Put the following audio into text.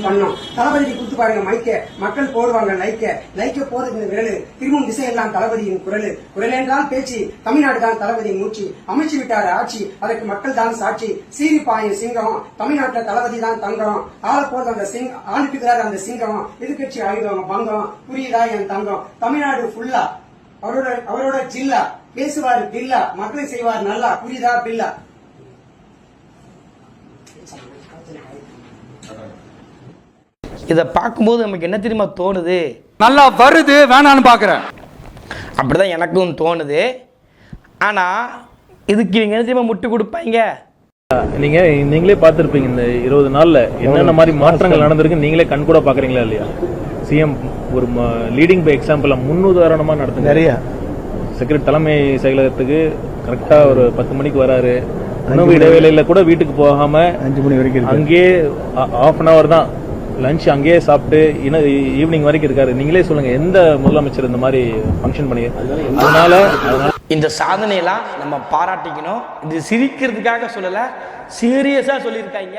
பண்ணோம். தளபதிக்கு கொடுத்து பாருங்க மைக்க, மக்கள் போடுவாங்க லைக்க போறது இந்த விரலு, திரும்பும் திசையெல்லாம் தளபதியின் குரலு, குரல் என்றால் பேச்சு, தமிழ்நாடு தான் தளபதியின் மூச்சு, அமைச்சு விட்டாரு ஆட்சி, அதற்கு மக்கள் தான் சாட்சி, சீரி பாயும் சிங்கம், தமிழ்நாட்டுல தளபதி தான் தங்கம், ஆள போது அந்த ஆளுக்குறாரு அந்த சிங்கம், எதிர்கட்சி ஆயுதம் பங்கம், புரியுதா என் தங்கம், தமிழ்நாடு ஃபுல்லா அவரோட ஜில்லா, பேசுவாரு பில்லா, மக்களை செய்வார் நல்லா, புரியுதா பில்லா. இதை பார்க்கும்போது நமக்கு என்ன தெரியுமா தோணுது, நல்லா வருது வேணான்னு பார்க்குறேன். அப்படிதான் எனக்கும் தோணுது. ஆனால் இதுக்கு இவங்க என்ன தெரியுமா முட்டு கொடுப்பாங்க. நீங்களே பார்த்துருப்பீங்க இந்த 20 நாள்ல என்னென்ன மாதிரி மாற்றங்கள் நடந்திருக்கு, நீங்களே கண் கூட பாக்குறீங்களா இல்லையா? சிஎம் ஒரு லீடிங் பை எக்ஸாம்பிள் முன்னுதாரணமா நடத்துங்க. நிறைய செக்ரட்டரி தலைமை செயலகத்துக்கு கரெக்டா ஒரு 10 மணிக்கு வராரு, உணவு இடைவேளையில கூட வீட்டுக்கு போகாம 5 மணி வரைக்கும் அங்கேயே ½ அன் அவர் தான் லஞ்ச் அங்கேயே சாப்பிட்டு ஈவினிங் வரைக்கும் இருக்காரு. நீங்களே சொல்லுங்க எந்த முதலமைச்சர் இந்த மாதிரி ஃபங்க்ஷன் பண்ணி. அதனால இந்த சாதனையெல்லாம் நம்ம பாராட்டிக்கணும். இது சிரிக்கிறதுக்காக சொல்லல, சீரியஸா சொல்லியிருக்காங்க.